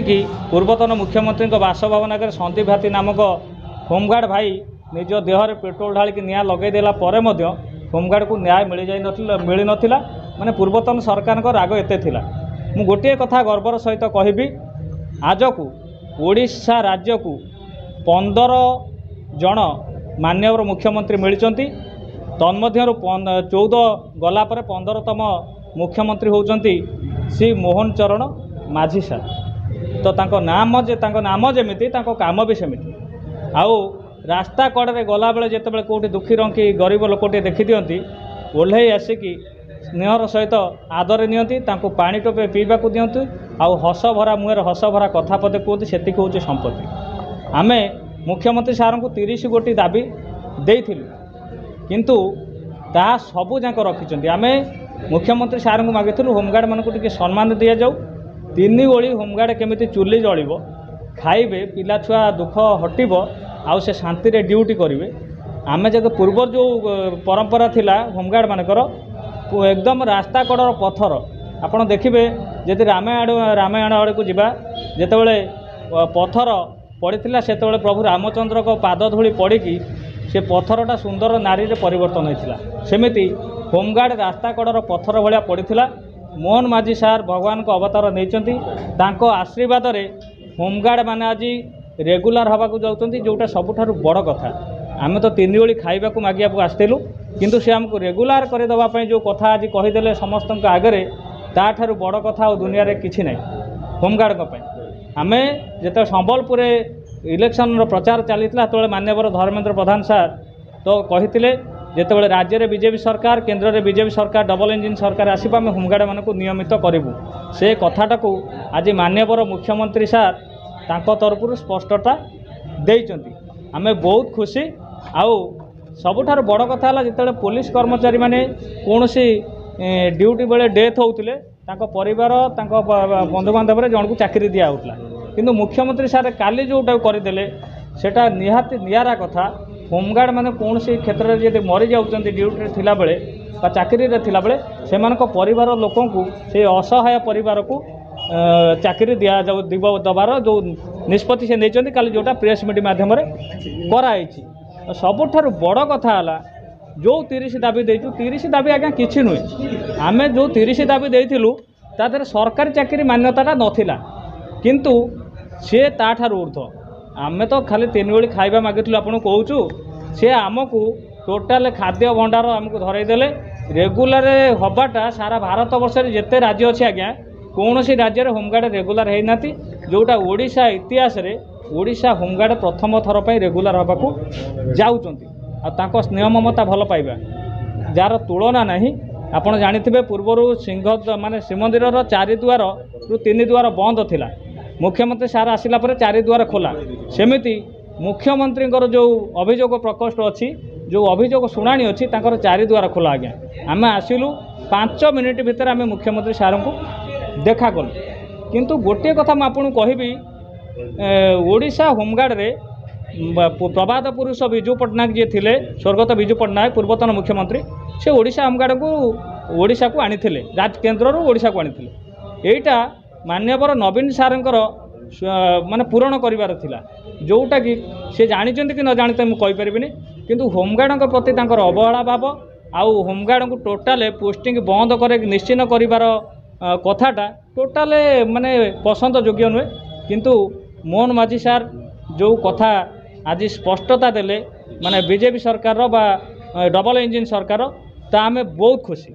कि पूर्वतन मुख्यमंत्री बासभवन आगे सन्दीप हाथी नामक होमगार्ड भाई निज देहरे पेट्रोल ढालिकी निआं लगेदेला होमगार्ड को न्याय मिल नाला माने पूर्वतन सरकार राग एते थिला। मु गोटे कथा गर्वर सहित कहबी आज को ओडिशा राज्य को 15 जन माननीय मुख्यमंत्री मिलचंती तन्मध्यरु 14 गला पर 15तम मुख्यमंत्री होउचंती श्री मोहन चरण माझी सार। तो तांको नाम जेमिति तांको काम भी सेमिति। आउ रास्ता कड़े गला बेले जेतेबेले कोठी दुखी रंकी गरीब लोकटे देखि दियंती ओल्हे आसिकी स्नेहर सहित आदर नियंती तांको पानी टोपे पीवाकू दियंतु आउ हस भरा मुहर हस भरा कथा पदे कहते सेतिक होउचे संपत्ति। आमे मुख्यमंत्री सार को 30 गोटी दाबी देइथिलु किंतु ता सबु जाक रखिचंती। आमे मुख्यमंत्री सार को मागिथिलु होमगार्ड मानकु टिके सम्मान दिया जाऊ 3 ओली होमगार्ड केमिति चुली जलिबो खाइबे पिला छुआ दुख हटिबो आउ से शांति रे ड्यूटी करिवे। आमे जब पूर्व जो परंपरा थिला होमगार्ड मानकर एकदम रास्ता कड़र पथर आपण देखिए जदि रामायण आड़े को जीवा जेतेबेले पथर पड़ता से प्रभु रामचंद्र को पाद धूली पड़ी से पथरटा सुंदर नारी रे परिवर्तन होता सेमिति होमगार्ड रास्ता कड़र पथर भाया पड़ा। मोहन माझी सार भगवान को अवतार नहीं आशीर्वाद रे होमगार्ड माने आज रेगुलर हवाक जाऊँच जोटा सबुठारु बड़ कथा। आमे तो 3 ओली खाइबा को मागिया आसलु किंतु से आमको रेगुलर करदेवाई जो कथा आज कहीदे समस्त आगे ताठारु बड़ कथा और दुनिया रे किछि नै। होमगार्ड आमे जेते संबलपुर इलेक्शन प्रचार चलता तो माननीय धर्मेंद्र प्रधान सार तो कही जितेबाला राज्य में बीजेपी सरकार केन्द्र में बीजेपी सरकार डबल इंजिन सरकार आसपा आम होमगार्ड मान नियमित करूँ से कथाटा को आज माननीय मुख्यमंत्री सार तांको तरफ स्पष्टता देइचंती। आमे बहुत खुशी आउ सबुठार बड़ कथा है जिते पुलिस कर्मचारी माने कौनसी ड्यूटी बेले डेथ होते परिवार बंधु बांधव जन को चाकरी दिया होता किंतु मुख्यमंत्री सार काली जोटा करदे सेटा निहाती नियारा कथा। होमगार्ड माने कौन से क्षेत्र में जब मरी जाऊँच ड्यूटी थिला बेले चाकरी रे थिला बेले सेमानक परिवार लोकों को से असहाय परिवार को चाकरी दिया दबार जो निष्पत्ति से नहीं काली जोटा प्रेस मीट मध्यम कराई। सबुठारु बड़ कथा है जो 30 दाबी देचु 30 दाबी आज्ञा किछि नुहे। आमे जो 30 दाबी देइथिलु तादर सरकारी चाकरी मान्यताटा नथिला किंतु से ताठारु ऊर्ध्व आमे तो खाली 3 ओली खाइबा मागिथिलु आपन कहूचु से आमको टोटाल खाद्य भंडार आमको धरईदेले रेगुलर हबाटा सारा भारत वर्ष जिते राज्य अच्छे आज्ञा कौन सी राज्य में होमगार्ड रेगुलर होना जोटा ओडिशा इतिहास रे ओडिशा होमगार्ड प्रथम थर पर रेगुलर हवाक जाऊँच आ स्नेह ममता भल पाइबा जार तुलना नहीं। आपड़ जानिथिबे पूर्वर सिंह माने श्रीमंदिर 4 द्वार रु 3 द्वार बंद थिला मुख्यमंत्री सार आसिला पर 4 द्वार खोला सेमिति मुख्यमंत्री जो अभियोग प्रकोष्ठ अच्छी जो अभियोग शुणाणी अच्छी 4 द्वार खोला आज्ञा। आम आसिलु 5 मिनिट भितर आम मुख्यमंत्री सार को देखा कलु किंतु गोटे कथा मुझे कहबी ओडिशा होमगार्ड रे प्रबाद पुरुष विजु पट्टनायक जी थे स्वर्गत विजु पट्टनायक पूर्वतन मुख्यमंत्री से ओडिशा होमगार्ड को ओडिशा को आनी राज केन्द्र ओडिशा को आनी एटा माननीय नवीन सारंकर माने पूरण करिवार थिला जोटा कि से जानिचंती कि न जानिते मु कहि परिबिनी किंतु होमगार्ड प्रति तांकर अवहेला भाव आउ होमगार्ड को टोटाल पोस्टिंग बंद करे निश्चिन्न करिवार कथाटा टोटाल माने पसंद योग्य नुहे किंतु मोहन माझी सार जो कथा आज स्पष्टता देले माने बीजेपी सरकार बा डबल इंजिन सरकार ता आमे बहुत खुशी।